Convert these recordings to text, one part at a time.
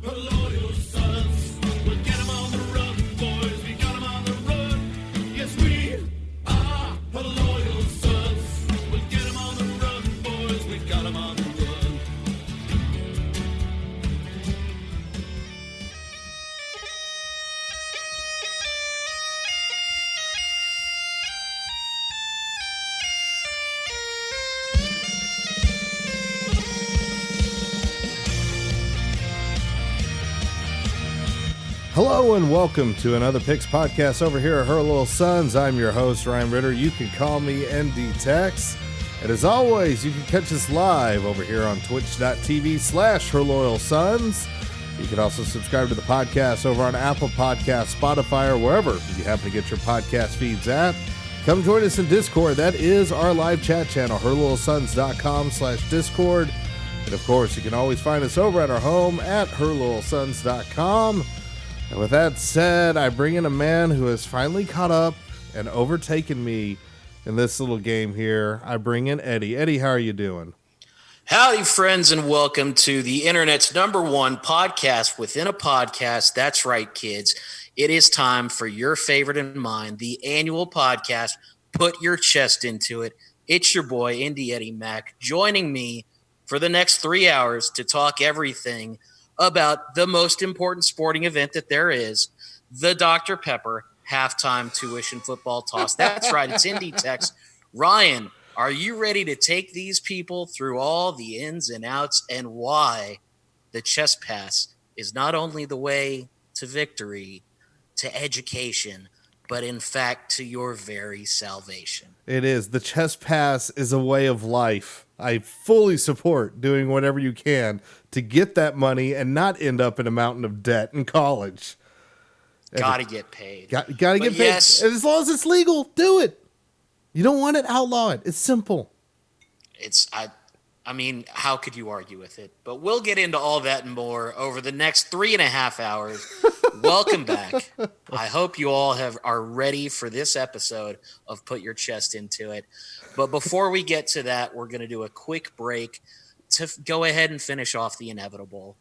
Her loyal sons. We'll get 'em on the run, boys. We got 'em on the run. Yes, we are her loyal sons. We'll get 'em on the run, boys. We got 'em on the run. Hello and welcome to another Picks podcast over here at Her Little Sons. I'm your host, Ryan Ritter. You can call me ND Tex. And as always, you can catch us live over here on twitch.tv/Her Loyal Sons. You can also subscribe to the podcast over on Apple Podcasts, Spotify, or wherever you happen to get your podcast feeds at. Come join us in Discord. That is our live chat channel, herlittlesons.com/Discord. And of course, you can always find us over at our home at herlittlesons.com. And with that said, I bring in a man who has finally caught up and overtaken me in this little game here. I bring in Eddie. Eddie, how are you doing? Howdy, friends, and welcome to the internet's #1 podcast within a podcast. That's right, kids. It is time for your favorite and mine, the annual podcast, Put Your Chest Into It. It's your boy, Indy Eddie Mac, joining me for the next 3 hours to talk everything about the most important sporting event that there is, the Dr. Pepper halftime tuition football toss. That's right, it's Indy Tex. Ryan, are you ready to take these people through all the ins and outs and why the chess pass is not only the way to victory, to education, but in fact to your very salvation? It is. The chess pass is a way of life. I fully support doing whatever you can to get that money and not end up in a mountain of debt in college. Gotta get paid. Gotta But get paid. yes. And as long as it's legal, do it. You don't want it, outlaw it. It's simple. I mean, how could you argue with it? But we'll get into all that and more over the next 3.5 hours. Welcome back. I hope you all are ready for this episode of Put Your Chest Into It. But before we get to that, we're going to do a quick break to go ahead and finish off the inevitable.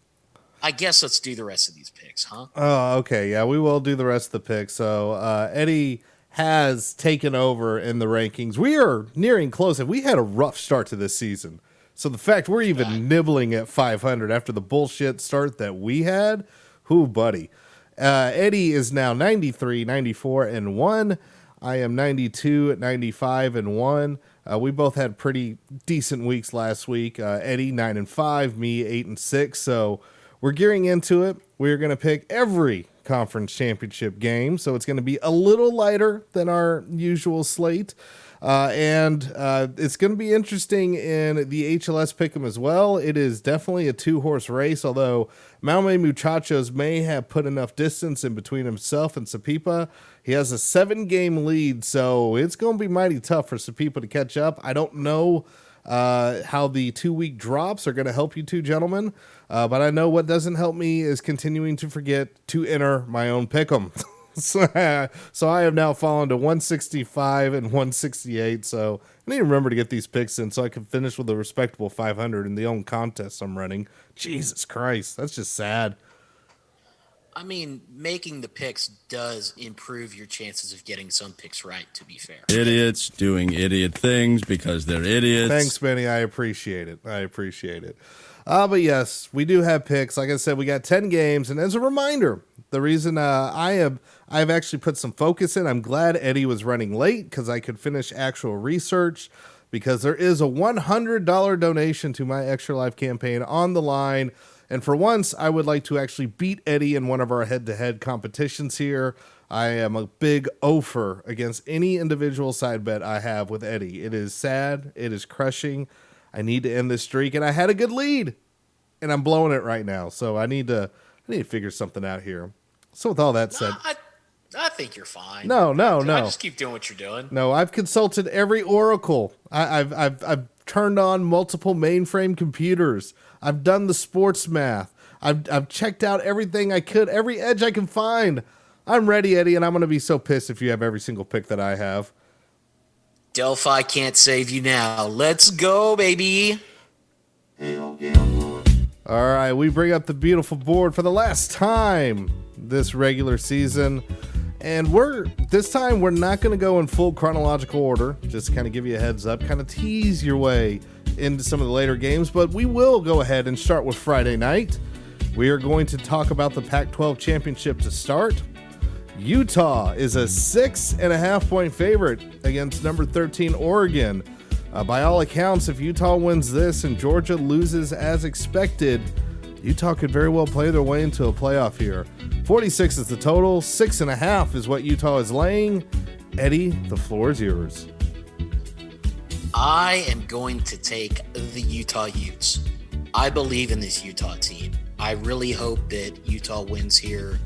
I guess let's do the rest of these picks, huh? Oh, okay. Yeah, we will do the rest of the picks. So Eddie has taken over in the rankings. We are nearing close. We had a rough start to this season. So the fact we're even nibbling at 500 after the bullshit start that we had, whoo, buddy. Eddie is now 93, 94, and 1. I am 92, 95, and 1. We both had pretty decent weeks last week. Eddie 9 and 5, me 8 and 6. So we're gearing into it. We're going to pick every conference championship game. So it's going to be a little lighter than our usual slate. And it's going to be interesting in the HLS pick'em as well. It is definitely a 2-horse race, although Maume Muchachos may have put enough distance in between himself and Sapipa. He has a 7-game lead, so it's going to be mighty tough for Sapipa to catch up. I don't know how the 2-week drops are going to help you two gentlemen, but I know what doesn't help me is continuing to forget to enter my own pick'em. So I have now fallen to 165 and 168. So I need to remember to get these picks in so I can finish with a respectable 500 in the own contest I'm running. Jesus Christ, that's just sad. I mean, making the picks does improve your chances of getting some picks right, to be fair. Idiots doing idiot things because they're idiots. Thanks, Benny. I appreciate it. But yes, we do have picks. Like I said, we got 10 games. And as a reminder, the reason I've actually put some focus in, I'm glad Eddie was running late because I could finish actual research, because there is a $100 donation to my Extra Life campaign on the line. And for once, I would like to actually beat Eddie in one of our head-to-head competitions here. I am a big offer against any individual side bet I have with Eddie. It is sad. It is crushing. I need to end this streak, and I had a good lead, and I'm blowing it right now. So I need to figure something out here. So with all that said, I think you're fine. No. Just keep doing what you're doing. No, I've consulted every oracle. I've turned on multiple mainframe computers. I've done the sports math. I've checked out everything I could, every edge I can find. I'm ready, Eddie, and I'm going to be so pissed if you have every single pick that I have. Delphi can't save you now. Let's go, baby. All right, we bring up the beautiful board for the last time this regular season. And this time we're not going to go in full chronological order, just to kind of give you a heads up, kind of tease your way into some of the later games, but we will go ahead and start with Friday night. We are going to talk about the Pac-12 championship to start. Utah is a 6.5 point favorite against number 13 Oregon. By all accounts, if Utah wins this and Georgia loses as expected, Utah could very well play their way into a playoff here. 46 is the total. 6.5 is what Utah is laying. Eddie, the floor is yours. I am going to take the Utah Utes. I believe in this Utah team. I really hope that Utah wins here.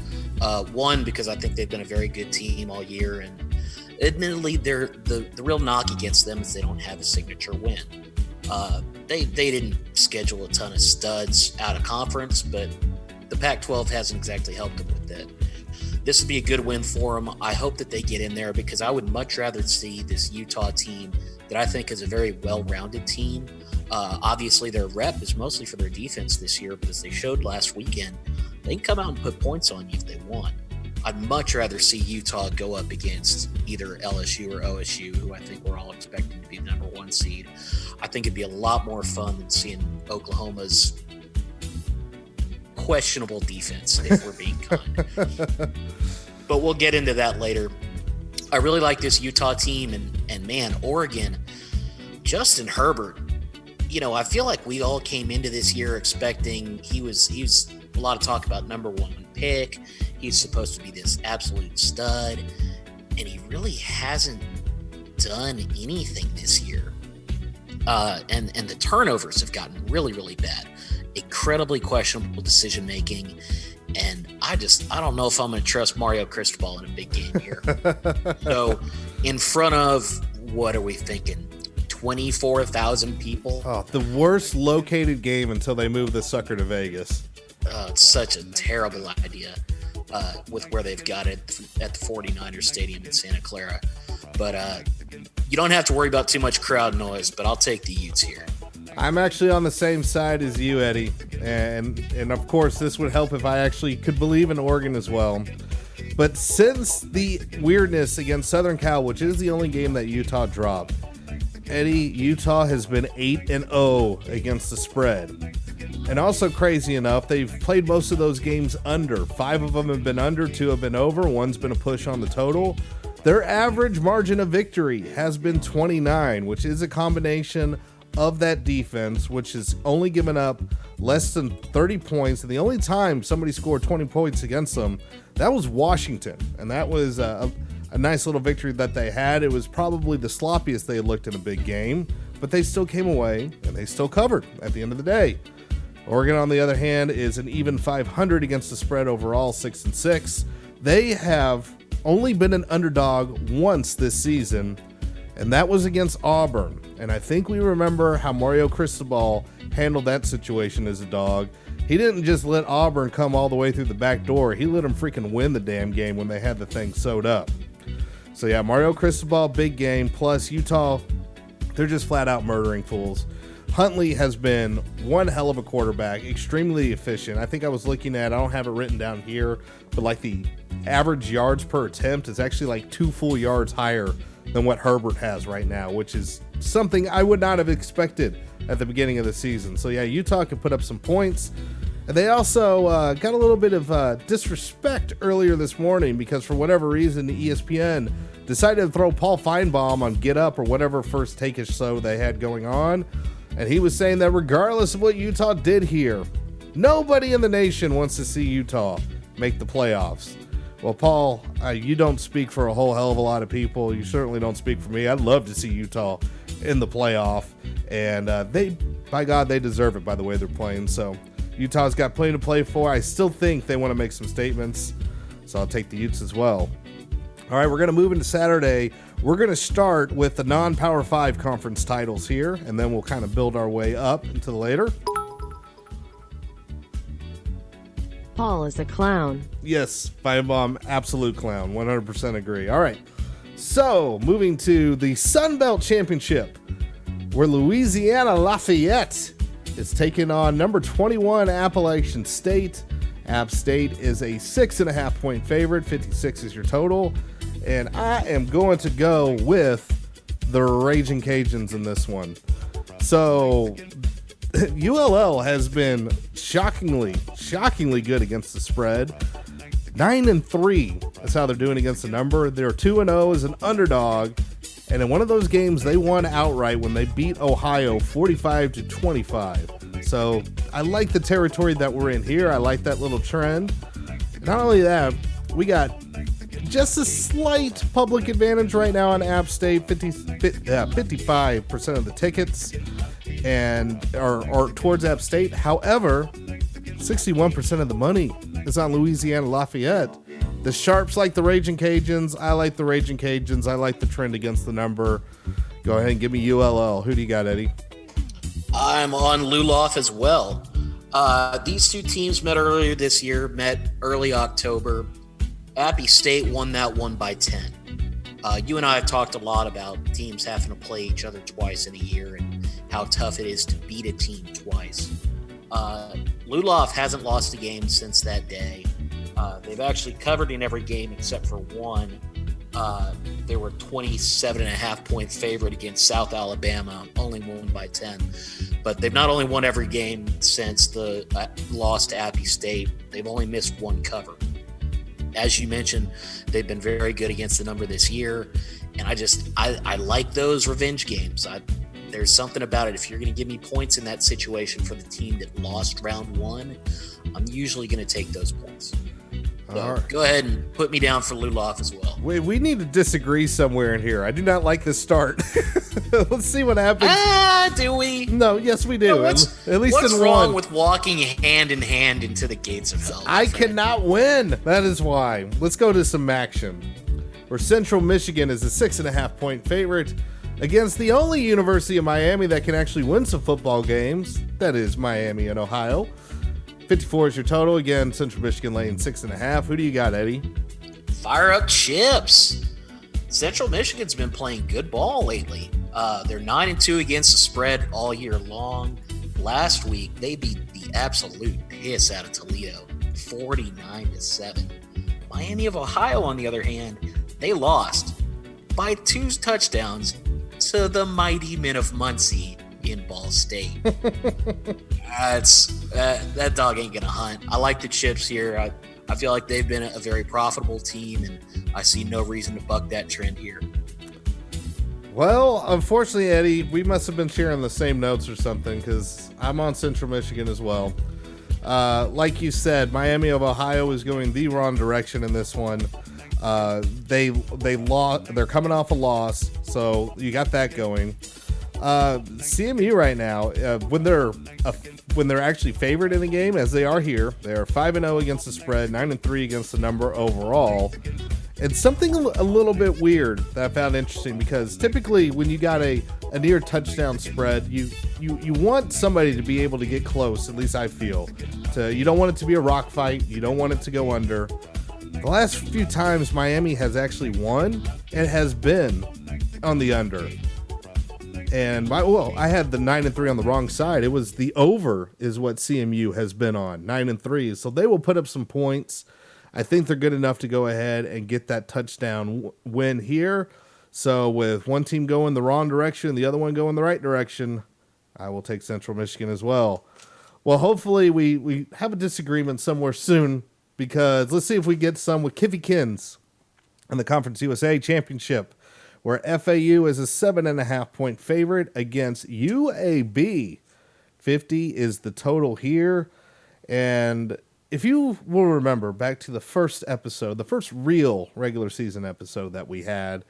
One, because I think they've been a very good team all year, and admittedly, the real knock against them is they don't have a signature win. They didn't schedule a ton of studs out of conference, but the Pac-12 hasn't exactly helped them with that. This would be a good win for them. I hope that they get in there because I would much rather see this Utah team that I think is a very well-rounded team. Obviously, their rep is mostly for their defense this year, but as they showed last weekend, they can come out and put points on you if they want. I'd much rather see Utah go up against either LSU or OSU, who I think we're all expecting to be the number one seed. I think it'd be a lot more fun than seeing Oklahoma's questionable defense, if we're being kind. But we'll get into that later. I really like this Utah team, and man, Oregon, Justin Herbert, I feel like we all came into this year expecting he was a lot of talk about number one pick. He's supposed to be this absolute stud, and he really hasn't done anything this year. And the turnovers have gotten really, really bad. Incredibly questionable decision making, and I don't know if I'm going to trust Mario Cristobal in a big game here. So, in front of, what are we thinking? 24,000 people. Oh, the worst located game until they move the sucker to Vegas. It's such a terrible idea with where they've got it at the 49ers Stadium in Santa Clara. But you don't have to worry about too much crowd noise, but I'll take the Utes here. I'm actually on the same side as you, Eddie. And of course, this would help if I actually could believe in Oregon as well. But since the weirdness against Southern Cal, which is the only game that Utah dropped, Eddie, Utah has been 8-0 against the spread. And also crazy enough, they've played most of those games under. 5 of them have been under, 2 have been over, 1's been a push on the total. Their average margin of victory has been 29, which is a combination of that defense, which has only given up less than 30 points. And the only time somebody scored 20 points against them, that was Washington. And that was a nice little victory that they had. It was probably the sloppiest they had looked in a big game, but they still came away and they still covered at the end of the day. Oregon, on the other hand, is an even 500 against the spread overall, 6-6. They have only been an underdog once this season, and that was against Auburn. And I think we remember how Mario Cristobal handled that situation as a dog. He didn't just let Auburn come all the way through the back door. He let them freaking win the damn game when they had the thing sewed up. So yeah, Mario Cristobal, big game. Plus Utah, they're just flat out murdering fools. Huntley has been one hell of a quarterback, extremely efficient. I think I was looking at, I don't have it written down here, but like the average yards per attempt is actually like 2 full yards higher than what Herbert has right now, which is something I would not have expected at the beginning of the season. So yeah, Utah can put up some points. And they also got a little bit of disrespect earlier this morning because for whatever reason, the ESPN decided to throw Paul Feinbaum on Get Up or whatever first take-ish show they had going on. And he was saying that regardless of what Utah did here, nobody in the nation wants to see Utah make the playoffs. Well, Paul, you don't speak for a whole hell of a lot of people. You certainly don't speak for me. I'd love to see Utah in the playoff. And by God, they deserve it by the way they're playing. So Utah's got plenty to play for. I still think they want to make some statements. So I'll take the Utes as well. All right, we're going to move into Saturday. We're going to start with the non-Power 5 conference titles here, and then we'll kind of build our way up into the later. Paul is a clown. Yes, Feinbaum, absolute clown. 100% agree. All right, so moving to the Sun Belt Championship, where Louisiana Lafayette is taking on number 21 Appalachian State. App State is a 6.5 point favorite. 56 is your total. And I am going to go with the Raging Cajuns in this one. So ULL has been shockingly good against the spread. 9-3. That's how they're doing against the number. They're 2-0 as an underdog. And in one of those games, they won outright when they beat Ohio 45-25. So I like the territory that we're in here. I like that little trend. Not only that, we got just a slight public advantage right now on App State. 55% of the tickets and are towards App State. However, 61% of the money is on Louisiana Lafayette. The Sharps like the Raging Cajuns. I like the Raging Cajuns. I like the trend against the number. Go ahead and give me ULL. Who do you got, Eddie? I'm on Luloff as well. These two teams met earlier this year, met early October. Appy State won that one by 10. You and I have talked a lot about teams having to play each other twice in a year and how tough it is to beat a team twice. Luloff hasn't lost a game since that day. They've actually covered in every game except for one. They were 27.5 point favorite against South Alabama, only won by 10. But they've not only won every game since the loss to Appy State, they've only missed one cover. As you mentioned, they've been very good against the number this year. And I like those revenge games. There's something about it. If you're going to give me points in that situation for the team that lost round one, I'm usually going to take those points. So Go ahead and put me down for Luloff as well. We need to disagree somewhere in here. I do not like this start. Let's see what happens. Do we? No, yes, we do. No, At least what's in wrong one. with walking hand in hand into the gates of hell? I cannot win. That is why. Let's go to some action. Where Central Michigan is a 6.5 point favorite against the only University of Miami that can actually win some football games. That is Miami and Ohio. 54 is your total. Again, Central Michigan laying 6.5. Who do you got, Eddie? Fire up Chips. Central Michigan's been playing good ball lately. They're 9-2 against the spread all year long. Last week, they beat the absolute piss out of Toledo, 49-7. Miami of Ohio, on the other hand, they lost by 2 touchdowns to the mighty men of Muncie in Ball State. That dog ain't gonna hunt. I like the Chips here. I feel like they've been a very profitable team, and I see no reason to buck that trend here. Well, unfortunately, Eddie, we must have been sharing the same notes or something, because I'm on Central Michigan as well. Like you said, Miami of Ohio is going the wrong direction in this one. They lost. They're coming off a loss, so you got that going. CMU right now, when they're actually favored in a game, as they are here, they are 5-0 against the spread, 9-3 against the number overall. And something a little bit weird that I found interesting, because typically when you got a near touchdown spread, you want somebody to be able to get close. At least I feel. You don't want it to be a rock fight. You don't want it to go under. The last few times Miami has actually won, it has been on the under. And I had the 9-3 on the wrong side. It was the over is what CMU has been on, 9-3. So they will put up some points. I think they're good enough to go ahead and get that touchdown win here. So with one team going the wrong direction, the other one going the right direction, I will take Central Michigan as well. Well, hopefully we have a disagreement somewhere soon, because let's see if we get some with Kiffy-Kins in the Conference USA Championship, where FAU is a 7.5 point favorite against UAB. 50 is the total here. And if you will remember back to the first episode, the first real regular season episode that we had,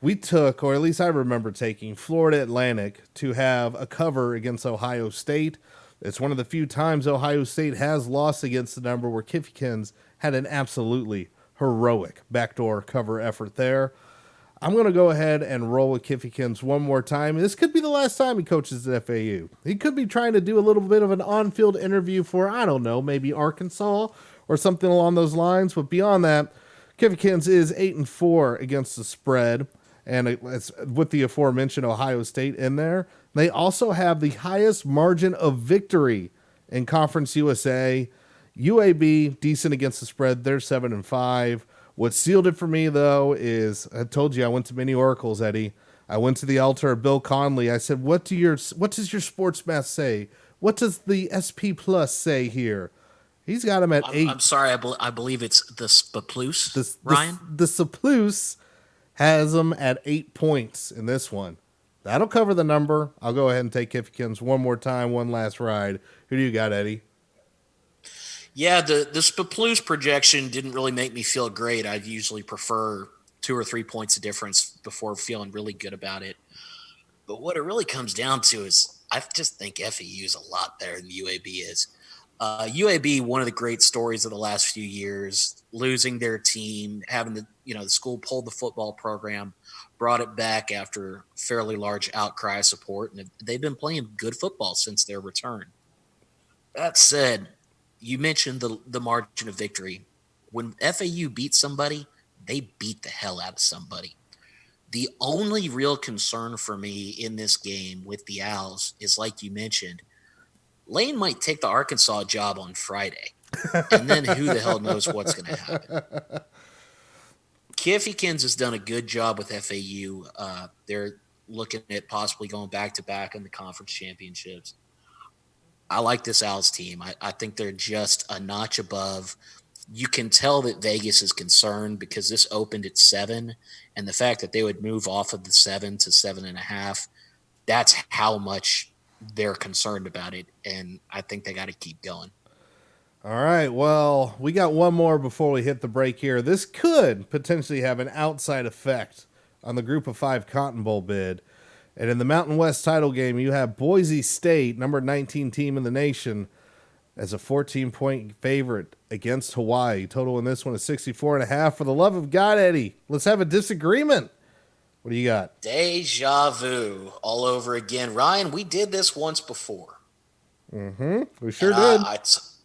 we took, or at least I remember taking, Florida Atlantic to have a cover against Ohio State. It's one of the few times Ohio State has lost against the number, where Kiffy-Kins had an absolutely heroic backdoor cover effort there. I'm going to go ahead and roll with Kiffy-Kins one more time. This could be the last time he coaches at FAU. He could be trying to do a little bit of an on-field interview for, I don't know, maybe Arkansas or something along those lines. But beyond that, Kiffy-Kins is 8-4 against the spread. and it's with the aforementioned Ohio State in there. They also have the highest margin of victory in Conference USA. UAB, decent against the spread. They're 7-5. What sealed it for me, though, is I told you I went to many oracles, Eddie. I went to the altar of Bill Conley. I said, what does your sports math say? What does the SP Plus say here? He's got him at 8. I'm sorry, I believe it's the Spaploose, Ryan. The Saploose has him at 8 points in this one. That'll cover the number. I'll go ahead and take Kiffkins one more time, one last ride. Who do you got, Eddie? Yeah, the Spaploose projection didn't really make me feel great. I usually prefer 2 or 3 points of difference before feeling really good about it. But what it really comes down to is I just think FAU is a lot better than UAB is. UAB, one of the great stories of the last few years, losing their team, having the school pulled the football program, brought it back after fairly large outcry of support, and they've been playing good football since their return. That said, you mentioned the margin of victory. When FAU beats somebody, they beat the hell out of somebody. The only real concern for me in this game with the Owls is, like you mentioned, Lane might take the Arkansas job on Friday, and then who the hell knows what's going to happen. Kiffkins has done a good job with FAU. They're looking at possibly going back-to-back in the conference championships. I like this Owls team. I think they're just a notch above. You can tell that Vegas is concerned because this opened at 7, and the fact that they would move off of the 7 to 7.5, that's how much they're concerned about it, and I think they got to keep going. All right, well, we got one more before we hit the break here. This could potentially have an outside effect on the Group of 5 Cotton Bowl bid. And in the Mountain West title game, you have Boise State, number 19 team in the nation, as a 14-point favorite against Hawaii. Total in this one is 64.5. For the love of God, Eddie, let's have a disagreement. What do you got? Deja vu all over again. Ryan, we did this once before. We sure did.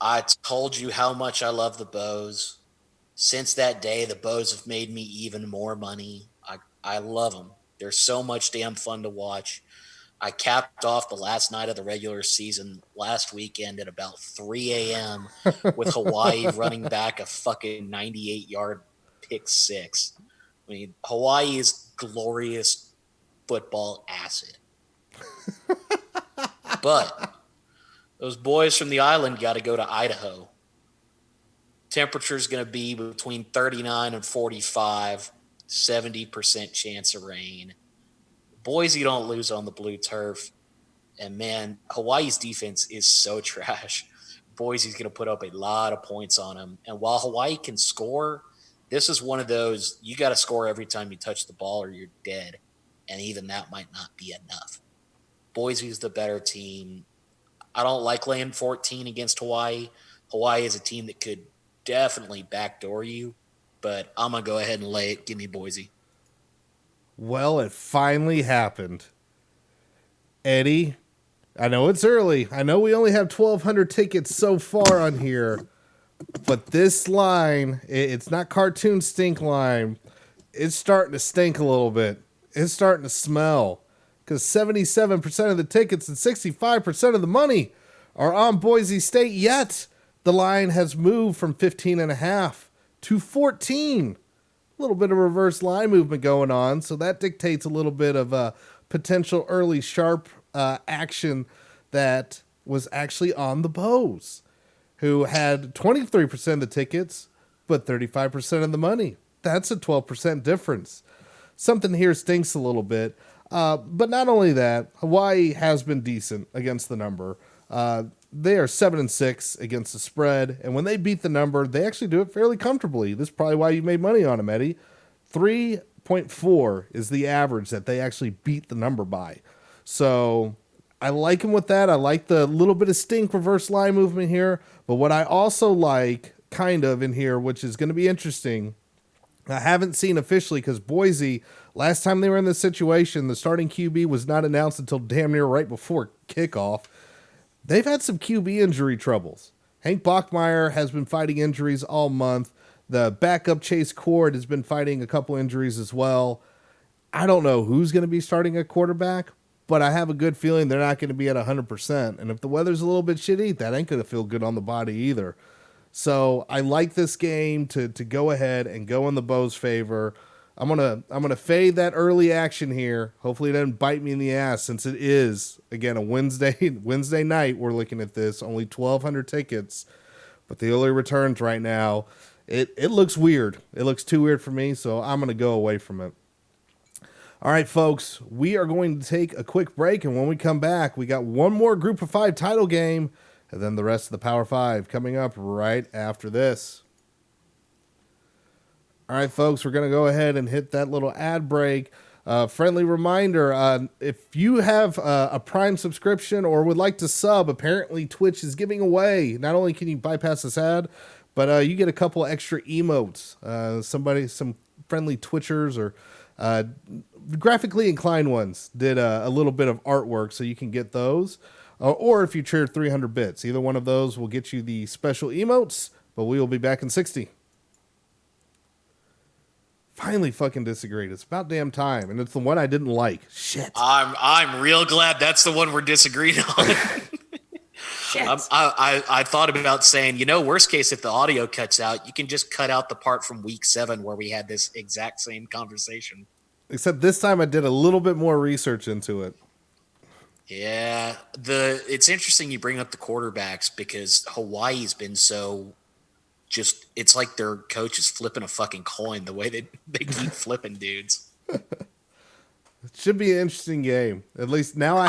I told you how much I love the Bows. Since that day, the Bows have made me even more money. I love them. They're so much damn fun to watch. I capped off the last night of the regular season last weekend at about 3 a.m. with Hawaii running back a fucking 98-yard pick six. I mean, Hawaii is glorious football acid. But those boys from the island got to go to Idaho. Temperature's going to be between 39 and 45, 70% chance of rain. Boise don't lose on the blue turf. And, man, Hawaii's defense is so trash. Boise's going to put up a lot of points on them. And while Hawaii can score, this is one of those, you got to score every time you touch the ball or you're dead. And even that might not be enough. Boise's the better team. I don't like laying 14 against Hawaii. Hawaii is a team that could definitely backdoor you, but I'm going to go ahead and lay it. Give me Boise. Well, it finally happened. Eddie, I know it's early. I know we only have 1,200 tickets so far on here, but this line, it's not cartoon stink line. It's starting to stink a little bit. It's starting to smell because 77% of the tickets and 65% of the money are on Boise State, yet the line has moved from 15.5 to 14. A little bit of reverse line movement going on, so that dictates a little bit of a potential early sharp action that was actually on the Bows, who had 23% of the tickets, but 35% of the money. That's a 12% difference. Something here stinks a little bit. But not only that, Hawaii has been decent against the number. They are 7-6 against the spread, and when they beat the number, they actually do it fairly comfortably. This is probably why you made money on them, Eddie. 3.4 is the average that they actually beat the number by. So I like them with that. I like the little bit of stink reverse line movement here. But what I also like kind of in here, which is going to be interesting, I haven't seen officially because Boise, last time they were in this situation, the starting QB was not announced until damn near right before kickoff. They've had some QB injury troubles. Hank Bachmeier has been fighting injuries all month. The backup Chase Cord has been fighting a couple injuries as well. I don't know who's going to be starting at quarterback, but I have a good feeling they're not going to be at 100%. And if the weather's a little bit shitty, that ain't going to feel good on the body either. So I like this game to go ahead and go in the Bows' favor. I'm gonna fade that early action here. Hopefully it doesn't bite me in the ass, since it is again a Wednesday night. We're looking at this, only 1,200 tickets, but the early returns right now, it looks weird. It looks too weird for me, so I'm gonna go away from it. All right, folks, we are going to take a quick break, and when we come back, we got one more Group of 5 title game, and then the rest of the Power 5 coming up right after this. All right, folks, we're going to go ahead and hit that little ad break. Friendly reminder, if you have a Prime subscription or would like to sub, apparently Twitch is giving away. Not only can you bypass this ad, but you get a couple extra emotes. Some friendly Twitchers or graphically inclined ones did a little bit of artwork, so you can get those. Or if you cheer 300 bits, either one of those will get you the special emotes, but we will be back in 60. Finally fucking disagreed. It's about damn time, and it's the one I didn't like. Shit. I'm real glad that's the one we're disagreeing on. Shit. I thought about saying, worst case, if the audio cuts out, you can just cut out the part from week 7 where we had this exact same conversation. Except this time I did a little bit more research into it. Yeah, it's interesting you bring up the quarterbacks, because Hawaii's been so it's like their coach is flipping a fucking coin the way they keep flipping dudes. It should be an interesting game. At least now I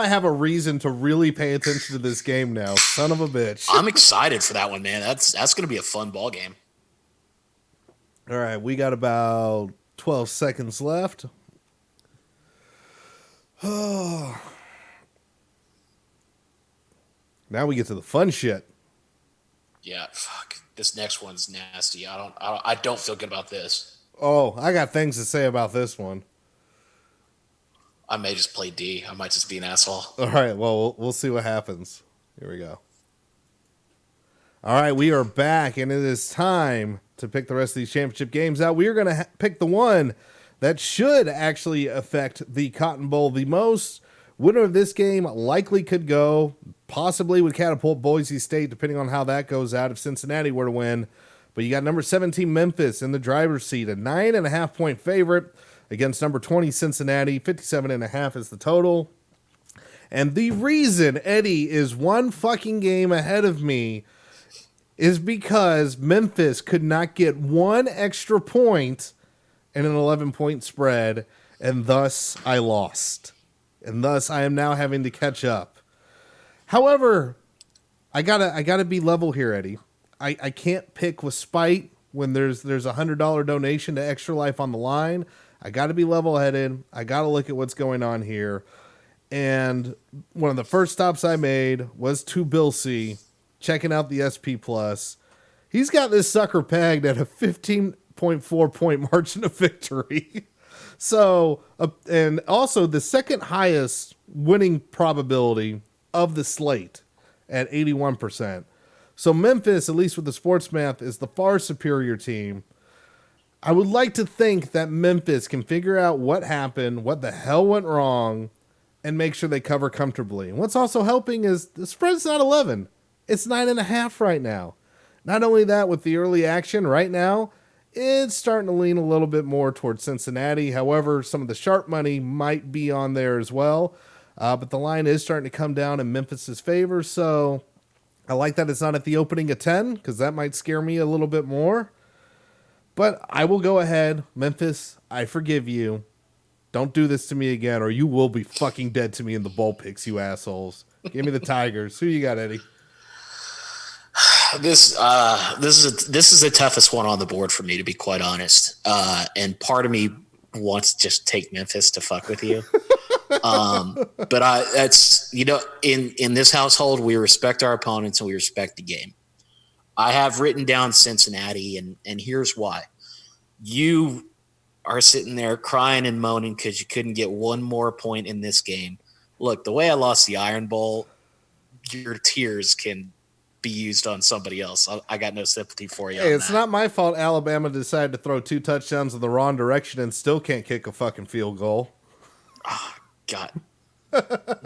have a reason to really pay attention to this game now. Son of a bitch. I'm excited for that one, man. That's going to be a fun ball game. All right, we got about 12 seconds left. Oh. Now we get to the fun shit. Yeah, fuck. This next one's nasty. I don't feel good about this. Oh, I got things to say about this one. I may just play D. I might just be an asshole. All right, well, we'll see what happens. Here we go. All right, we are back, and it is time to pick the rest of these championship games out. We are going to pick the one that should actually affect the Cotton Bowl the most. Winner of this game likely could go, possibly would catapult Boise State, depending on how that goes out if Cincinnati were to win. But you got number 17 Memphis in the driver's seat, a 9.5-point favorite against number 20 Cincinnati. 57.5 is the total. And the reason Eddie is one fucking game ahead of me is because Memphis could not get one extra point in an 11-point spread, and thus I lost. And thus I am now having to catch up. However, I gotta be level here, Eddie. I can't pick with spite when there's a $100 donation to Extra Life on the line. I gotta be level-headed. I gotta look at what's going on here. And one of the first stops I made was to Bill C, checking out the SP Plus. He's got this sucker pegged at a 15.4 point margin of victory. So, and also the second highest winning probability of the slate at 81%. So Memphis, at least with the sports math, is the far superior team. I would like to think that Memphis can figure out what happened, what the hell went wrong, and make sure they cover comfortably. And what's also helping is the spread's not 11. It's 9.5 right now. Not only that, with the early action right now, it's starting to lean a little bit more towards Cincinnati. However, some of the sharp money might be on there as well. But the line is starting to come down in Memphis's favor. So I like that it's not at the opening of 10, because that might scare me a little bit more. But I will go ahead. Memphis, I forgive you. Don't do this to me again, or you will be fucking dead to me in the bowl picks, you assholes. Give me the Tigers. Who you got, Eddie? This is the toughest one on the board for me, to be quite honest. And part of me wants to just take Memphis to fuck with you. But that's, in this household, we respect our opponents and we respect the game. I have written down Cincinnati, and here's why. You are sitting there crying and moaning because you couldn't get one more point in this game. Look, the way I lost the Iron Bowl, your tears can be used on somebody else. I got no sympathy for you. Hey, on it's that. not my fault Alabama decided to throw 2 touchdowns in the wrong direction and still can't kick a fucking field goal. God.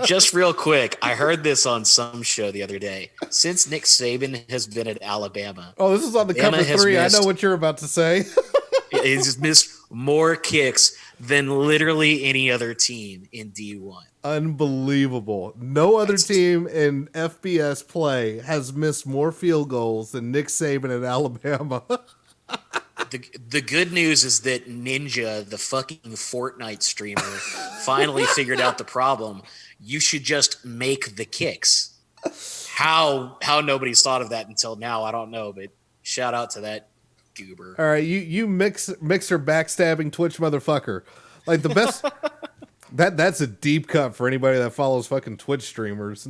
Just real quick, I heard this on some show the other day. Since Nick Saban has been at Alabama, Oh, this is on the Bama cover has 3. I know missed- what you're about to say. he's missed more kicks than literally any other team in D1. Unbelievable. No other team in FBS play has missed more field goals than Nick Saban at Alabama. The good news is that Ninja, the fucking Fortnite streamer, finally figured out the problem. You should just make the kicks. How nobody's thought of that until now, I don't know, but shout out to that goober. All right, you mixer backstabbing Twitch motherfucker. Like the best that's a deep cut for anybody that follows fucking Twitch streamers.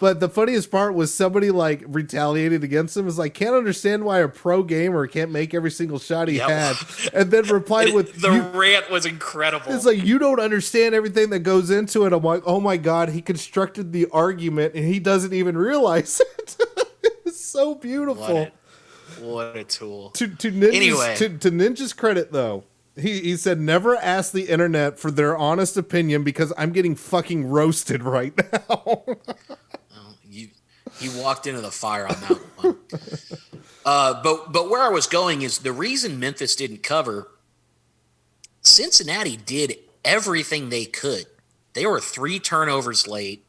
But the funniest part was somebody like retaliated against him. Was like, can't understand why a pro gamer can't make every single shot he Yep. had, and then replied with The "You-" rant was incredible. It's like, you don't understand everything that goes into it. I'm like, oh my God, he constructed the argument and he doesn't even realize it. It's so beautiful. What a tool. To Ninja's, Anyway. to Ninja's credit, though, he said, never ask the internet for their honest opinion because I'm getting fucking roasted right now. He walked into the fire on that one. But where I was going is the reason Memphis didn't cover, Cincinnati did everything they could. They were 3 turnovers late.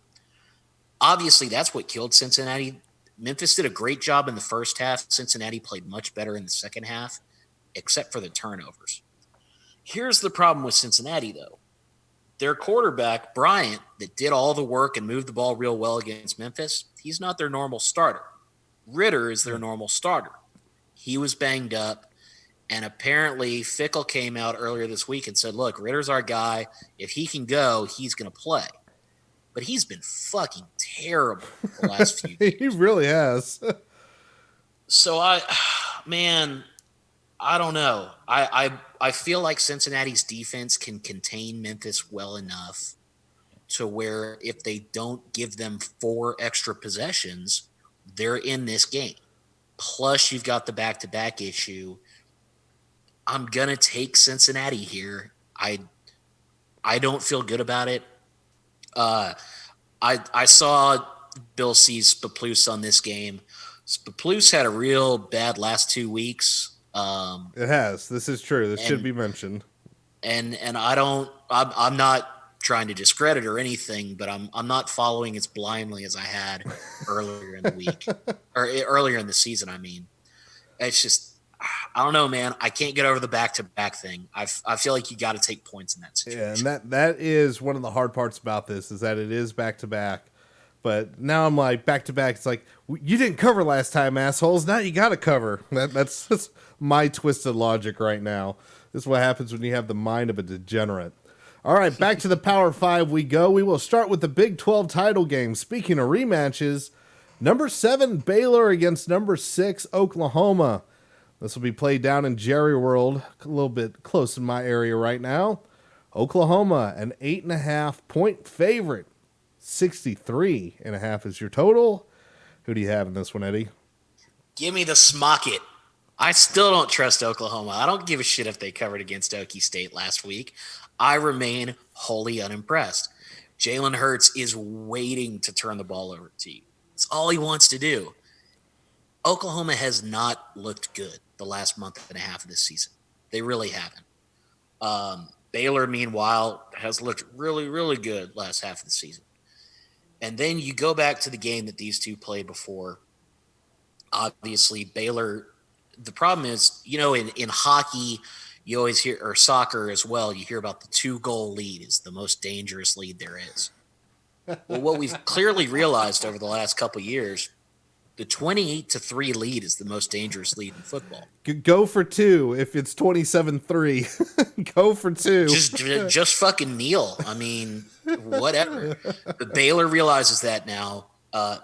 Obviously, that's what killed Cincinnati. Memphis did a great job in the first half. Cincinnati played much better in the second half, except for the turnovers. Here's the problem with Cincinnati, though. Their quarterback, Bryant, that did all the work and moved the ball real well against Memphis, he's not their normal starter. Ritter is their normal starter. He was banged up, and apparently Fickle came out earlier this week and said, look, Ritter's our guy. If he can go, he's going to play. But he's been fucking terrible the last few He games. really has. So I don't know. I feel like Cincinnati's defense can contain Memphis well enough to where if they don't give them 4 extra possessions, they're in this game. Plus, you've got the back-to-back issue. I'm gonna take Cincinnati here. I don't feel good about it. I saw Bill C's Spaplus on this game. Spaplus had a real bad last 2 weeks. It has. This is true. This should be mentioned. And I'm not trying to discredit or anything, but I'm not following as blindly as I had earlier in the week or earlier in the season. I mean, it's just, I don't know, man. I can't get over the back-to-back thing. I feel like you got to take points in that situation. Yeah, and that is one of the hard parts about this is that it is back-to-back. But now I'm like, back-to-back, it's like, you didn't cover last time, assholes. Now you got to cover. That's my twisted logic right now. This is what happens when you have the mind of a degenerate. All right, back to the Power 5 we go. We will start with the Big 12 title game. Speaking of rematches, number 7 Baylor against number 6 Oklahoma. This will be played down in Jerry World, a little bit close in my area right now. Oklahoma, an 8.5-point favorite. 63.5 is your total. Who do you have in this one, Eddie? Give me the Smocket. I still don't trust Oklahoma. I don't give a shit if they covered against Okie State last week. I remain wholly unimpressed. Jalen Hurts is waiting to turn the ball over to you. It's all he wants to do. Oklahoma has not looked good the last month and a half of this season. They really haven't. Baylor, meanwhile, has looked really, really good last half of the season. And then you go back to the game that these two played before. Obviously, Baylor, the problem is, in hockey, you always hear, or soccer as well, you hear about the 2-goal lead is the most dangerous lead there is. Well, what we've clearly realized over the last couple of years, the 28-3 lead is the most dangerous lead in football. Go for 2 if it's 27-3. Go for 2. Just fucking kneel. I mean, whatever. But Baylor realizes that now.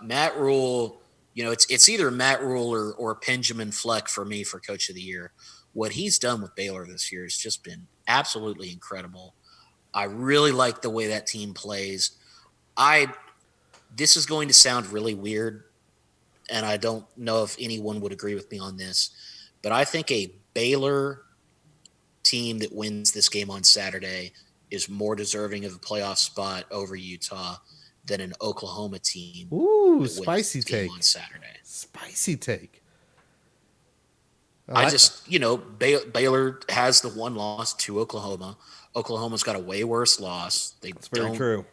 Matt Rule, it's either Matt Rule or Benjamin Fleck for me for Coach of the Year. What he's done with Baylor this year has just been absolutely incredible. I really like the way that team plays. This is going to sound really weird. and I don't know if anyone would agree with me on this, but I think a Baylor team that wins this game on Saturday is more deserving of a playoff spot over Utah than an Oklahoma team. Ooh, that wins spicy this game take. on Saturday. Spicy take. I just, Baylor has the one loss to Oklahoma. Oklahoma's got a way worse loss. That's very true.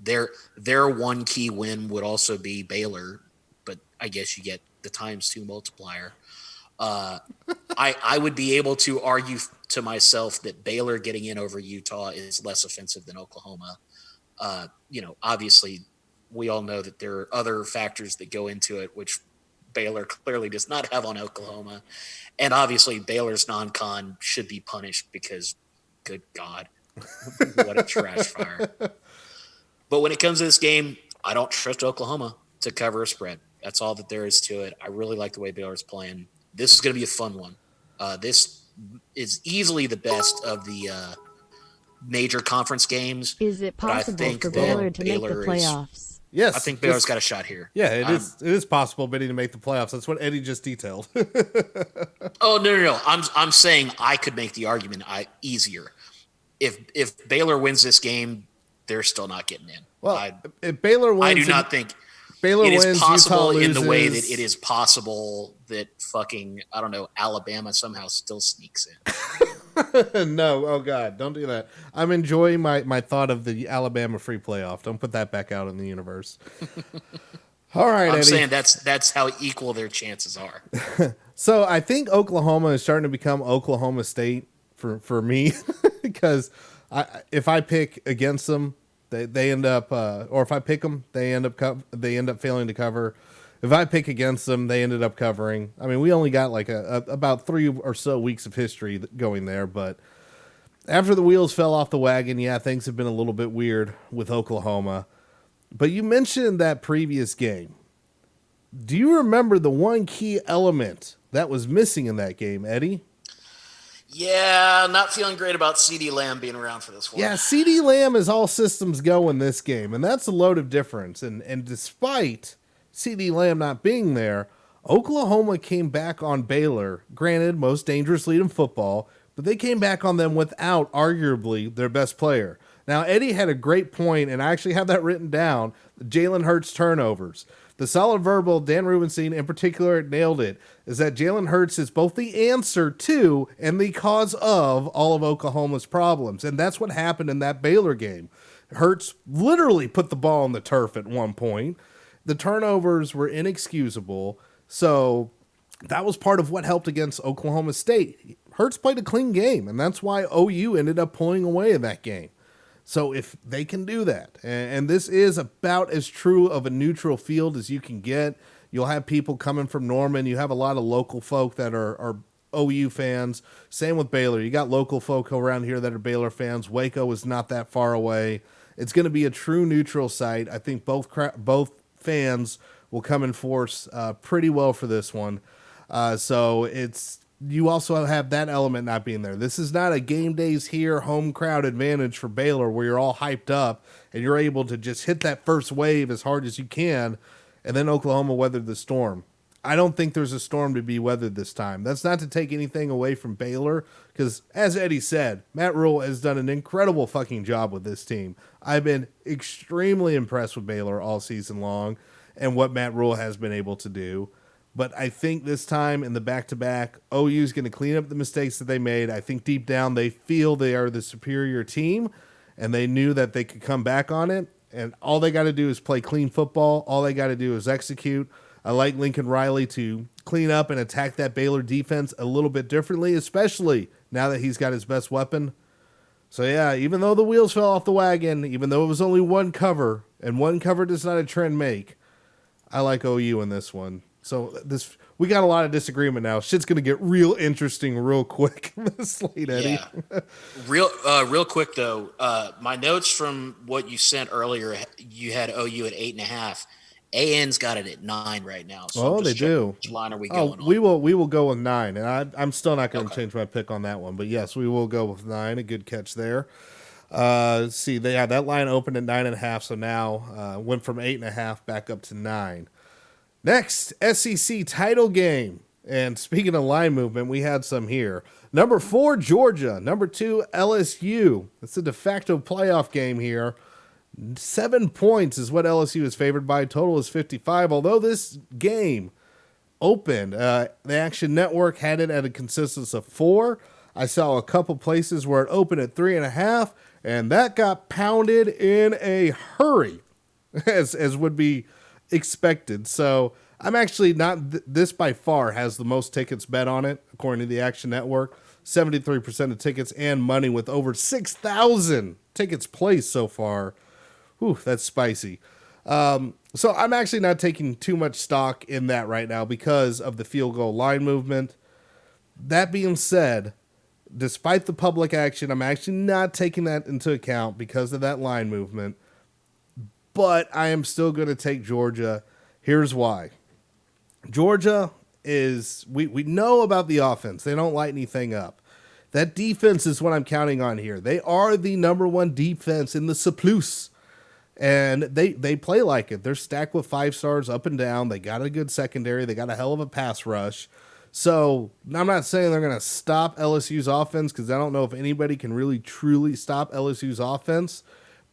Their one key win would also be Baylor, but I guess you get the ×2 multiplier. I would be able to argue to myself that Baylor getting in over Utah is less offensive than Oklahoma. Obviously, we all know that there are other factors that go into it, which Baylor clearly does not have on Oklahoma. And obviously, Baylor's non-con should be punished because, good God, what a trash fire. But when it comes to this game, I don't trust Oklahoma to cover a spread. That's all that there is to it. I really like the way Baylor's playing. This is going to be a fun one. This is easily the best of the major conference games. Is it but I possible think for that Baylor to make the Baylor is- playoffs? Yes. I think Baylor's got a shot here. Yeah, it is possible Benny to make the playoffs. That's what Eddie just detailed. Oh, no. I'm saying I could make the argument easier. If Baylor wins this game, they're still not getting in. Well, if Baylor wins, I do not think Baylor it is wins, possible Utah in the way loses. that it is possible that fucking, I don't know, Alabama somehow still sneaks in. No, oh God, don't do that. I'm enjoying my thought of the Alabama free playoff. Don't put that back out in the universe. All right, I'm Eddie. saying that's how equal their chances are. So I think Oklahoma is starting to become Oklahoma State for me because if I pick against them, they end up, or if I pick them, they end up failing to cover. If I pick against them, they ended up covering. I mean, we only got like about 3 or so weeks of history going there, but after the wheels fell off the wagon, yeah, things have been a little bit weird with Oklahoma. But you mentioned that previous game. Do you remember the one key element that was missing in that game, Eddie? Yeah, not feeling great about CeeDee Lamb being around for this one. Yeah, CeeDee Lamb is all systems go in this game, and that's a load of difference. And despite CeeDee Lamb not being there, Oklahoma came back on Baylor. Granted, most dangerous lead in football, but they came back on them without arguably their best player. Now, Eddie had a great point, and I actually have that written down, Jalen Hurts turnovers. The solid verbal, Dan Rubenstein in particular nailed it, is that Jalen Hurts is both the answer to and the cause of all of Oklahoma's problems. And that's what happened in that Baylor game. Hurts literally put the ball on the turf at one point. The turnovers were inexcusable. So that was part of what helped against Oklahoma State. Hurts played a clean game, and that's why OU ended up pulling away in that game. So if they can do that, and this is about as true of a neutral field as you can get, you'll have people coming from Norman. You have a lot of local folk that are OU fans. Same with Baylor. You got local folk around here that are Baylor fans. Waco is not that far away. It's going to be a true neutral site. I think both fans will come in force pretty well for this one. So you also have that element not being there. This is not a game days here, home crowd advantage for Baylor where you're all hyped up and you're able to just hit that first wave as hard as you can, and then Oklahoma weathered the storm. I don't think there's a storm to be weathered this time. That's not to take anything away from Baylor, because as Eddie said, Matt Rule has done an incredible fucking job with this team. I've been extremely impressed with Baylor all season long and what Matt Rule has been able to do. But I think this time in the back-to-back, OU is going to clean up the mistakes that they made. I think deep down they feel they are the superior team, and they knew that they could come back on it. And all they got to do is play clean football. All they got to do is execute. I like Lincoln Riley to clean up and attack that Baylor defense a little bit differently, especially now that he's got his best weapon. So, yeah, even though the wheels fell off the wagon, even though it was only one cover, and one cover does not a trend make, I like OU in this one. So we got a lot of disagreement now. Shit's gonna get real interesting real quick this late, Eddie. Yeah. Real quick though. My notes from what you sent earlier, you had OU at 8.5. AN's got it at 9 right now. So Oh, they do. Which line are we going on? We will go with 9, and I'm still not going to change my pick on that one. But yes, we will go with 9. A good catch there. Let's see, that line opened at 9.5, so now went from 8.5 back up to 9. Next, SEC title game. And speaking of line movement, we had some here. Number 4, Georgia. Number 2, LSU. It's a de facto playoff game here. 7 points is what LSU is favored by. Total is 55. Although this game opened, the Action Network had it at a consensus of 4. I saw a couple places where it opened at 3.5, and that got pounded in a hurry, as would be expected. So I'm actually not. This by far has the most tickets bet on it, according to the Action Network. 73% of tickets and money, with over 6,000 tickets placed so far. Whew, that's spicy. So I'm actually not taking too much stock in that right now because of the field goal line movement. That being said, despite the public action, I'm actually not taking that into account because of that line movement. But I am still going to take Georgia. Here's why. Georgia is, we know about the offense. They don't light anything up. That defense is what I'm counting on here. They are the number 1 defense in the Saploose. And they play like it. They're stacked with 5 stars up and down. They got a good secondary. They got a hell of a pass rush. So I'm not saying they're going to stop LSU's offense, because I don't know if anybody can really truly stop LSU's offense.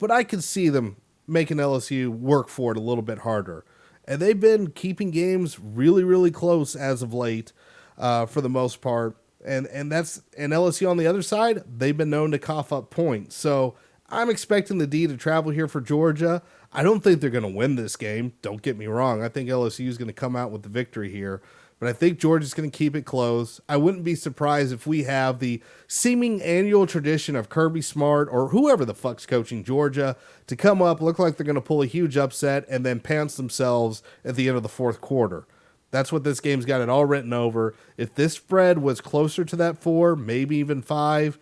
But I could see them making LSU work for it a little bit harder. And they've been keeping games really, really close as of late, for the most part. And LSU on the other side, they've been known to cough up points. So I'm expecting the D to travel here for Georgia. I don't think they're going to win this game. Don't get me wrong. I think LSU is going to come out with the victory here. But I think Georgia's going to keep it close. I wouldn't be surprised if we have the seeming annual tradition of Kirby Smart or whoever the fuck's coaching Georgia to come up, look like they're going to pull a huge upset, and then pants themselves at the end of the fourth quarter. That's what this game's got it all written over. If this spread was closer to that 4, maybe even 5,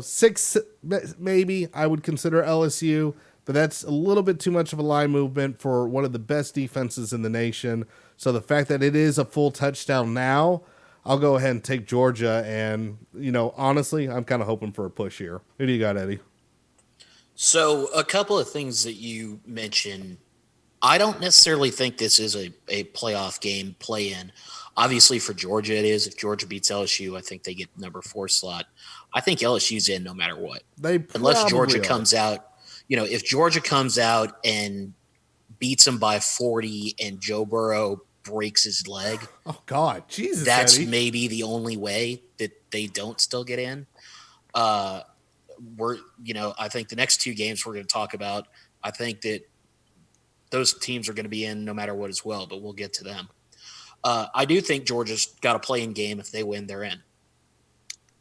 6 maybe, I would consider LSU. But that's a little bit too much of a line movement for one of the best defenses in the nation. So the fact that it is a full touchdown now, I'll go ahead and take Georgia. And, honestly, I'm kind of hoping for a push here. Who do you got, Eddie? So a couple of things that you mentioned. I don't necessarily think this is a playoff game play-in. Obviously, for Georgia, it is. If Georgia beats LSU, I think they get number 4 slot. I think LSU's in no matter what. Unless Georgia comes out. If Georgia comes out and beats them by 40 and Joe Burrow breaks his leg. Oh, God. Jesus, that's Eddie. maybe the only way that they don't still get in. I think the next 2 games we're going to talk about, I think that those teams are going to be in no matter what as well, but we'll get to them. I do think Georgia's got a play-in game. If they win, they're in.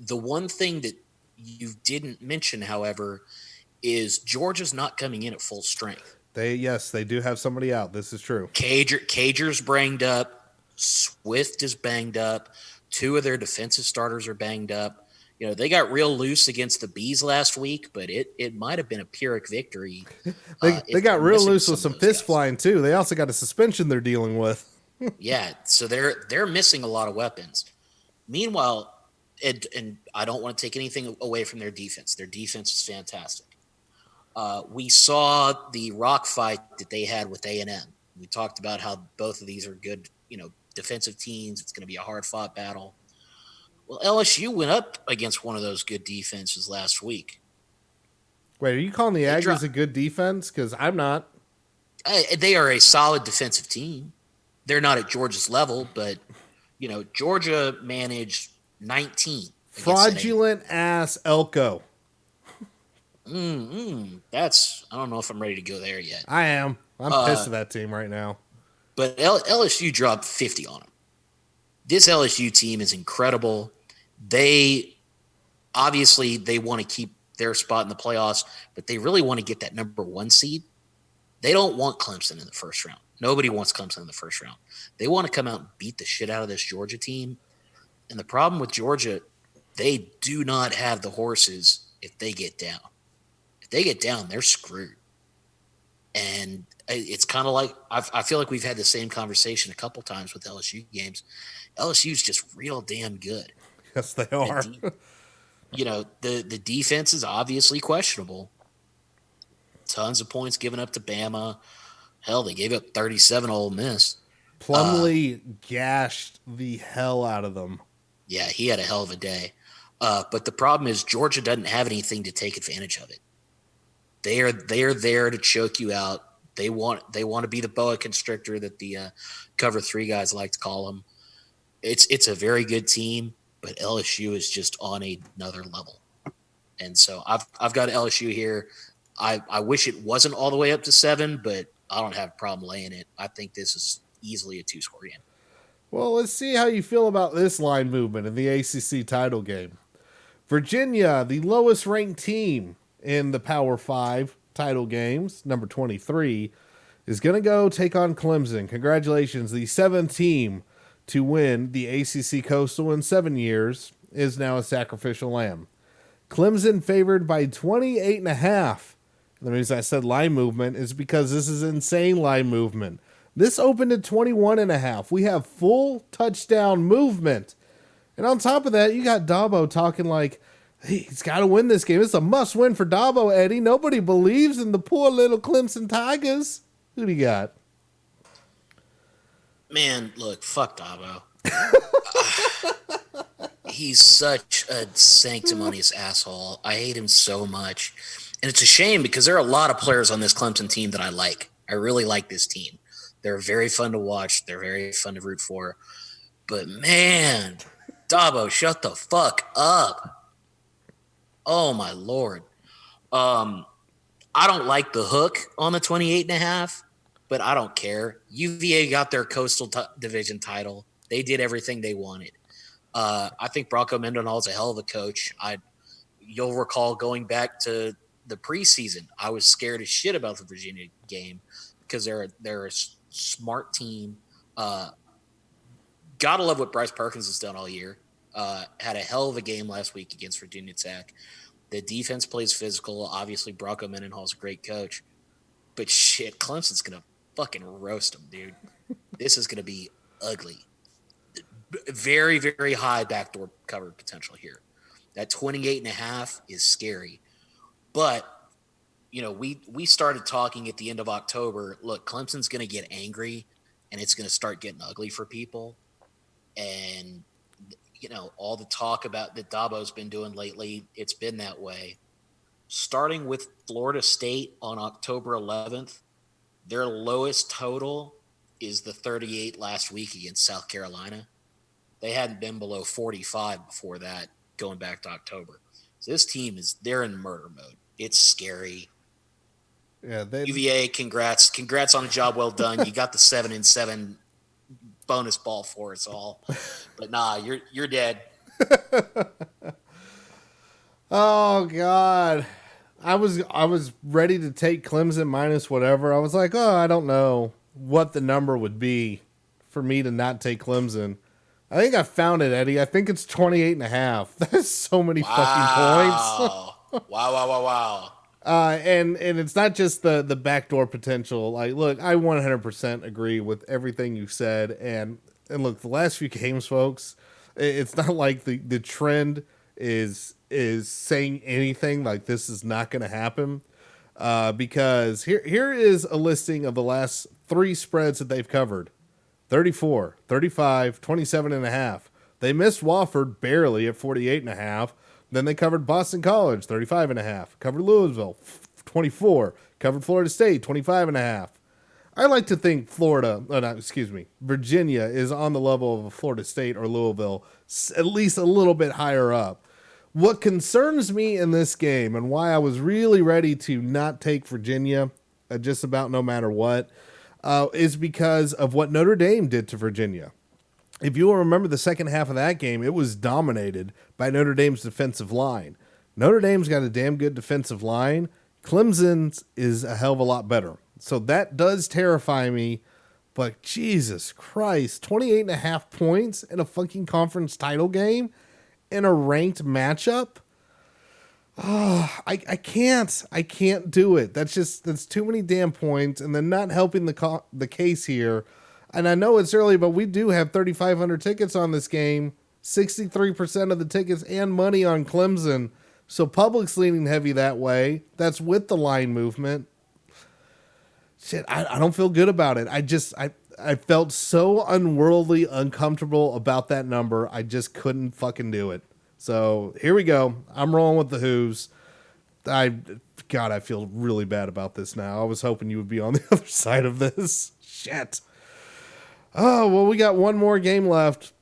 The one thing that you didn't mention, however, is Georgia's not coming in at full strength. They do have somebody out. This is true. Cager's banged up. Swift is banged up. 2 of their defensive starters are banged up. They got real loose against the Bees last week, but it might have been a Pyrrhic victory. They got real loose with some fist guys. flying too. They also got a suspension they're dealing with. Yeah, so they're missing a lot of weapons. Meanwhile, and I don't want to take anything away from their defense. Their defense is fantastic. We saw the rock fight that they had with A&M. We talked about how both of these are good, defensive teams. It's going to be a hard-fought battle. Well, LSU went up against one of those good defenses last week. Wait, are you calling the Aggies a good defense? Because I'm not. They are a solid defensive team. They're not at Georgia's level, but, Georgia managed 19. Fraudulent ass Elko. I don't know if I'm ready to go there yet. I am. I'm pissed at that team right now. But LSU dropped 50 on them. This LSU team is incredible. They want to keep their spot in the playoffs, but they really want to get that number 1 seed. They don't want Clemson in the first round. Nobody wants Clemson in the first round. They want to come out and beat the shit out of this Georgia team. And the problem with Georgia, they do not have the horses if they get down. If they get down, they're screwed. And it's kind of like I feel like we've had the same conversation a couple times with LSU games. LSU's just real damn good. Yes, they are. The defense is obviously questionable. Tons of points given up to Bama. Hell, they gave up 37 to Ole Miss. Plumlee gashed the hell out of them. Yeah, he had a hell of a day. But the problem is Georgia doesn't have anything to take advantage of it. They are there to choke you out. They want to be the boa constrictor that the cover 3 guys like to call them. It's a very good team, but LSU is just on another level. And so I've got LSU here. I wish it wasn't all the way up to 7, but I don't have a problem laying it. I think this is easily a 2-score game. Well, let's see how you feel about this line movement in the ACC title game. Virginia, the lowest ranked team in the Power 5 title games, number 23, is going to go take on Clemson. Congratulations. The 7th team to win the ACC Coastal in 7 years is now a sacrificial lamb. Clemson favored by 28.5. The reason I said line movement is because this is insane line movement. This opened at 21.5. We have full touchdown movement. And on top of that, you got Dabo talking like, hey, he's got to win this game. It's a must win for Dabo, Eddie. Nobody believes in the poor little Clemson Tigers. Who do you got? Man, look, fuck Dabo. He's such a sanctimonious asshole. I hate him so much. And it's a shame because there are a lot of players on this Clemson team that I like. I really like this team. They're very fun to watch. They're very fun to root for. But, man, Dabo, shut the fuck up. Oh, my Lord. I don't like the hook on the 28.5, but I don't care. UVA got their Coastal Division title. They did everything they wanted. I think Bronco Mendenhall is a hell of a coach. You'll recall going back to the preseason, I was scared as shit about the Virginia game because they're a smart team. Gotta love what Bryce Perkins has done all year. Had a hell of a game last week against Virginia Tech. The defense plays physical. Obviously, Bronco Mendenhall is a great coach. But shit, Clemson's going to fucking roast them, dude. This is going to be ugly. Very, very high backdoor cover potential here. That 28.5 is scary. But, you know, we started talking at the end of October. Look, Clemson's going to get angry, and it's going to start getting ugly for people. And, you know, all the talk about that Dabo's been doing lately, it's been that way. Starting with Florida State on October 11th, their lowest total is the 38 last week against South Carolina. They hadn't been below 45 before that, going back to October. So this team they're in murder mode. It's scary. Yeah, UVA, congrats on a job well done. You got the 7-7 bonus ball for us all, but nah, you're dead. Oh God, I was ready to take Clemson minus whatever. I was like, oh, I don't know what the number would be for me to not take Clemson. I think I found it, Eddie. I think it's 28.5. That's so many fucking points. Wow. And it's not just the backdoor potential. Like, look, I 100% agree with everything you said. And look, the last few games, folks, it's not like the trend is saying anything like this is not going to happen. Because here is a listing of the last 3 spreads that they've covered. 34, 35, 27.5. They missed Wofford barely at 48.5. Then they covered Boston College, 35.5. Covered Louisville, 24. Covered Florida State, 25.5. I like to think Virginia is on the level of a Florida State or Louisville, at least a little bit higher up. What concerns me in this game and why I was really ready to not take Virginia just about no matter what, is because of what Notre Dame did to Virginia. If you will remember the second half of that game, it was dominated by Notre Dame's defensive line. Notre Dame's got a damn good defensive line. Clemson's is a hell of a lot better. So that does terrify me. But Jesus Christ, 28.5 points in a fucking conference title game in a ranked matchup? Oh, I can't do it. That's too many damn points, and then not helping the case here. And I know it's early, but we do have 3,500 tickets on this game, 63% of the tickets and money on Clemson. So public's leaning heavy that way. That's with the line movement. Shit, I don't feel good about it. I felt so unworldly uncomfortable about that number. I just couldn't fucking do it. So here we go. I'm rolling with the Who's. God, I feel really bad about this now. I was hoping you would be on the other side of this. Shit. Oh, well, we got one more game left.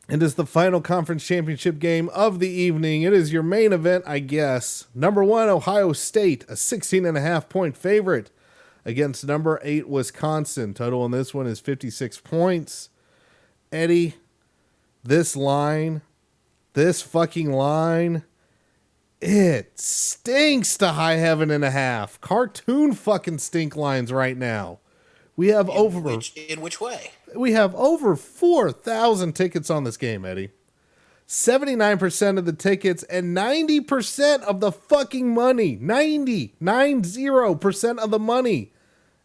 It is the final conference championship game of the evening. It is your main event, I guess. Number 1, Ohio State, a 16.5 point favorite against number 8, Wisconsin. Total on this one is 56 points. Eddie, this fucking line, it stinks to high heaven and a half. Cartoon fucking stink lines right now. We have In which way? we have over 4,000 tickets on this game, Eddie. 79% of the tickets and 90% of the fucking money, 90% of the money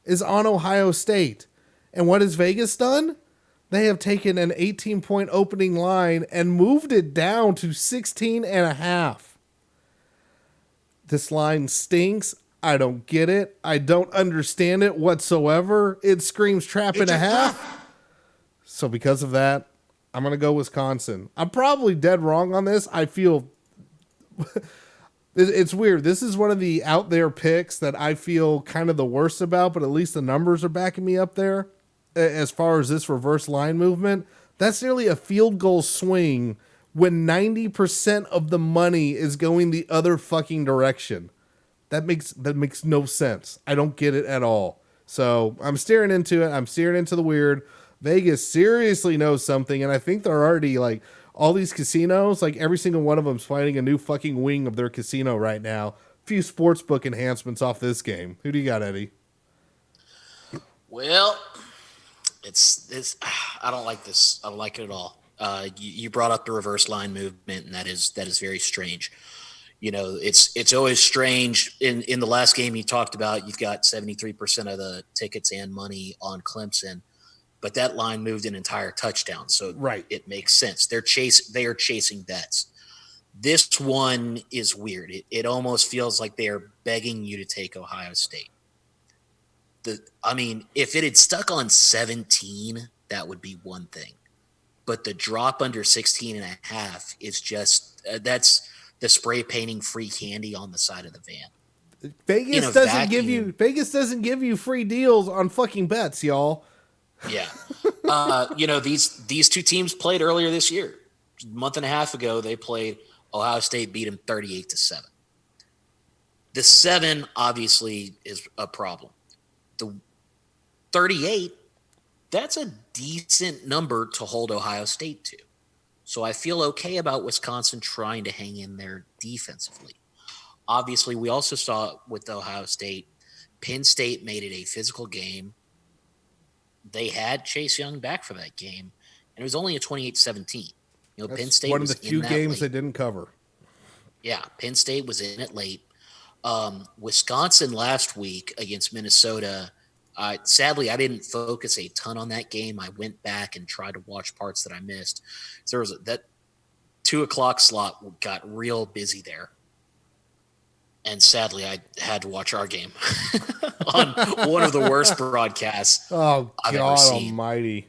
is on Ohio State. And what has Vegas done? They have taken an 18-point opening line and moved it down to 16.5. This line stinks. I don't get it. I don't understand it whatsoever. It screams trap and a half. So because of that, I'm going to go Wisconsin. I'm probably dead wrong on this. I feel it's weird. This is one of the out there picks that I feel kind of the worst about, but at least the numbers are backing me up there. As far as this reverse line movement, that's nearly a field goal swing when 90% of the money is going the other fucking direction. That makes no sense. I don't get it at all. So I'm staring into it. I'm staring into the weird. Vegas seriously knows something, and I think they're already like all these casinos, like every single one of them's finding a new fucking wing of their casino right now. A few sportsbook enhancements off this game. Who do you got, Eddie? Well, it's I don't like this. I don't like it at all. You brought up the reverse line movement, and that is very strange. You know, it's always strange. In the last game you talked about, you've got 73% of the tickets and money on Clemson, but that line moved an entire touchdown, so Right. it makes sense. They are chasing bets. This one is weird. It almost feels like they are begging you to take Ohio State. If it had stuck on 17, that would be one thing, but the drop under 16.5 is just that's the spray painting free candy on the side of the van. Vegas doesn't give you free deals on fucking bets, y'all. Yeah. These two teams played earlier this year. A month and a half ago, they played. Ohio State beat them 38-7. The 7 obviously is a problem. The 38, that's a decent number to hold Ohio State to. So I feel okay about Wisconsin trying to hang in there defensively. Obviously, we also saw with Ohio State, Penn State made it a physical game. They had Chase Young back for that game, and it was only a 28-17. That's Penn State one of was the few in that games late. they didn't cover. Yeah, Penn State was in it late. Wisconsin last week against Minnesota. Sadly, I didn't focus a ton on that game. I went back and tried to watch parts that I missed. So there was that 2:00 slot got real busy there. And sadly, I had to watch our game on one of the worst broadcasts Oh, I've ever God seen. almighty.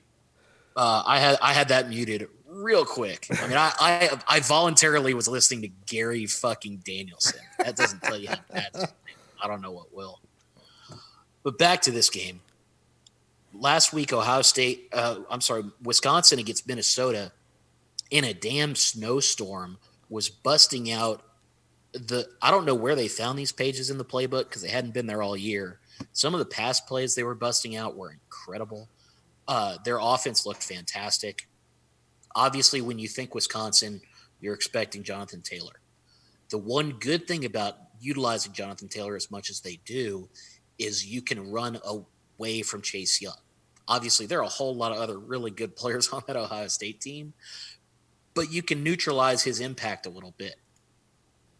I had that muted real quick. I mean, I voluntarily was listening to Gary fucking Danielson. That doesn't tell you how bad this is. I don't know what will. But back to this game. Last week, Wisconsin against Minnesota in a damn snowstorm was busting out I don't know where they found these pages in the playbook because they hadn't been there all year. Some of the pass plays they were busting out were incredible. Their offense looked fantastic. Obviously, when you think Wisconsin, you're expecting Jonathan Taylor. The one good thing about utilizing Jonathan Taylor as much as they do is you can run away from Chase Young. Obviously, there are a whole lot of other really good players on that Ohio State team, but you can neutralize his impact a little bit.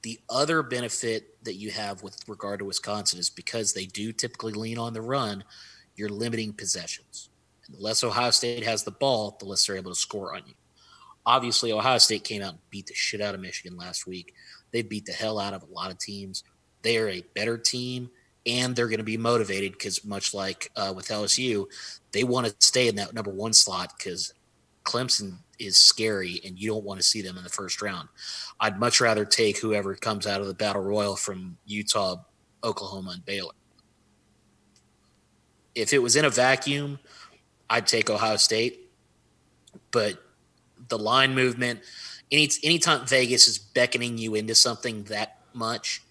The other benefit that you have with regard to Wisconsin is because they do typically lean on the run, you're limiting possessions. And the less Ohio State has the ball, the less they're able to score on you. Obviously, Ohio State came out and beat the shit out of Michigan last week. They beat the hell out of a lot of teams. They are a better team, and they're going to be motivated because much like with LSU, they want to stay in that number 1 slot because Clemson is scary and you don't want to see them in the first round. I'd much rather take whoever comes out of the Battle Royal from Utah, Oklahoma, and Baylor. If it was in a vacuum, I'd take Ohio State. But the line movement, anytime Vegas is beckoning you into something that much,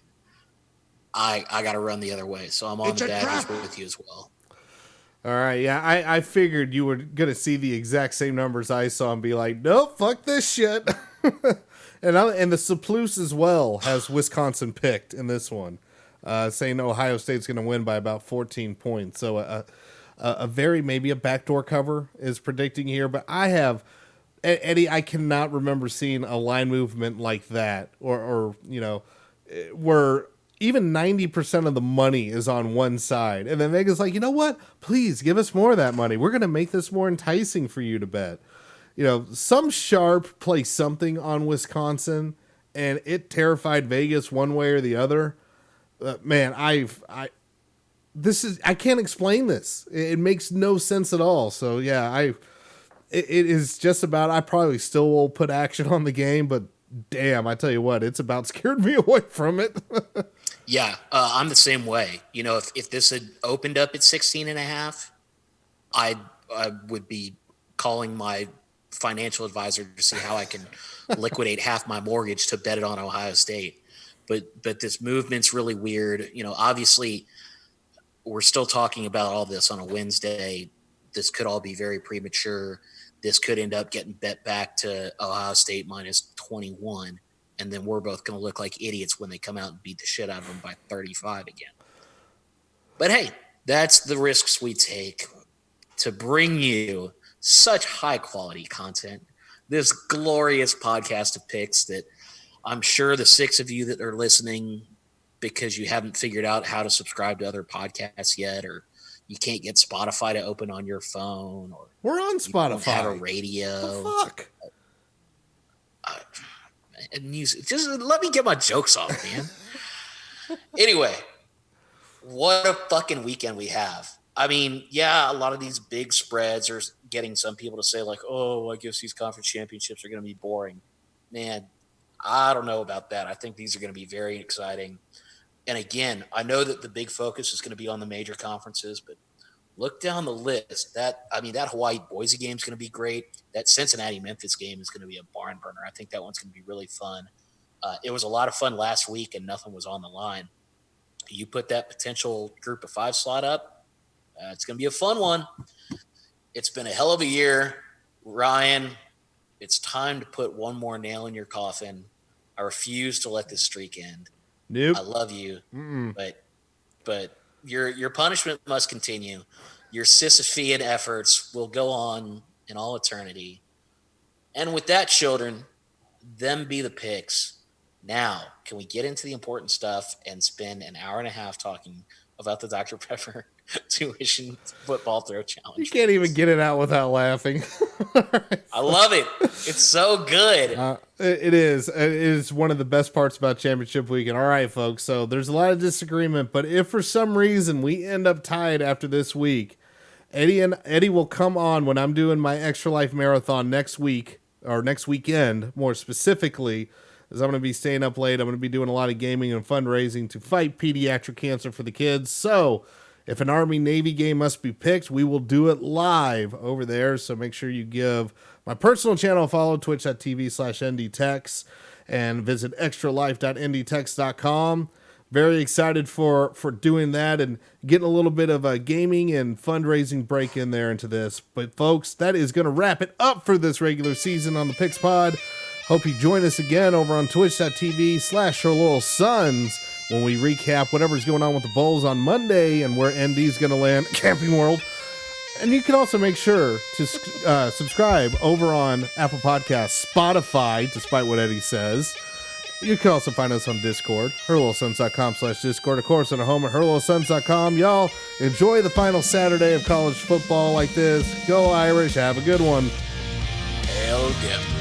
I got to run the other way. So I'm on the Badgers with you as well. All right, yeah, I figured you were going to see the exact same numbers I saw and be like, nope, fuck this shit. and the Suploose as well has Wisconsin picked in this one, saying Ohio State's going to win by about 14 points. So a very, maybe a backdoor cover is predicting here. But I have, Eddie, I cannot remember seeing a line movement like that or where even 90% of the money is on one side. And then Vegas like, you know what? Please give us more of that money. We're going to make this more enticing for you to bet. Some sharp play something on Wisconsin, and it terrified Vegas one way or the other. Man, I can't explain this. It makes no sense at all. So yeah, it is just about, I probably still will put action on the game, but damn, I tell you what, it's about scared me away from it. Yeah, I'm the same way. If this had opened up at 16.5, I would be calling my financial advisor to see how I can liquidate half my mortgage to bet it on Ohio State. But this movement's really weird. Obviously, we're still talking about all this on a Wednesday. This could all be very premature. This could end up getting bet back to Ohio State minus 21. And then we're both going to look like idiots when they come out and beat the shit out of them by 35 again. But hey, that's the risks we take to bring you such high quality content. This glorious podcast of picks that I'm sure the 6 of you that are listening because you haven't figured out how to subscribe to other podcasts yet, or you can't get Spotify to open on your phone, or we're on Spotify. You don't have a radio. The fuck? Music. Just let me get my jokes off, man. Anyway, what a fucking weekend we have. I mean, yeah, a lot of these big spreads are getting some people to say like, oh, I guess these conference championships are going to be boring. Man, I don't know about that. I think these are going to be very exciting. And again, I know that the big focus is going to be on the major conferences, but look down the list. That Hawaii-Boise game is going to be great. That Cincinnati-Memphis game is going to be a barn burner. I think that one's going to be really fun. It was a lot of fun last week, and nothing was on the line. You put that potential group of 5 slot up, it's going to be a fun one. It's been a hell of a year. Ryan, it's time to put one more nail in your coffin. I refuse to let this streak end. Nope. I love you, but your punishment must continue. Your Sisyphean efforts will go on in all eternity. And with that, children, them be the picks. Now, can we get into the important stuff and spend an hour and a half talking about the Dr. Pepper tuition football throw challenge? You can't even get it out without laughing. I love it. It's so good. It is. It is one of the best parts about championship weekend. All right, folks. So there's a lot of disagreement, but if for some reason we end up tied after this week, Eddie will come on when I'm doing my Extra Life Marathon next week, or next weekend, more specifically, as I'm going to be staying up late. I'm going to be doing a lot of gaming and fundraising to fight pediatric cancer for the kids. So if an Army-Navy game must be picked, we will do it live over there. So make sure you give my personal channel a follow, twitch.tv/ndtex, and visit extralife.ndtex.com. Very excited for doing that and getting a little bit of a gaming and fundraising break in there into this. But folks, that is going to wrap it up for this regular season on the Picks Pod. Hope you join us again over on twitch.tv/HerLoyalSons when we recap whatever's going on with the Bulls on Monday and where ND's going to land, Camping World. And you can also make sure to subscribe over on Apple Podcasts, Spotify, despite what Eddie says. You can also find us on Discord, HerLoyalSons.com/Discord. Of course, on our home at HerLoyalSons.com. Y'all, enjoy the final Saturday of college football like this. Go Irish. Have a good one. Hell yeah.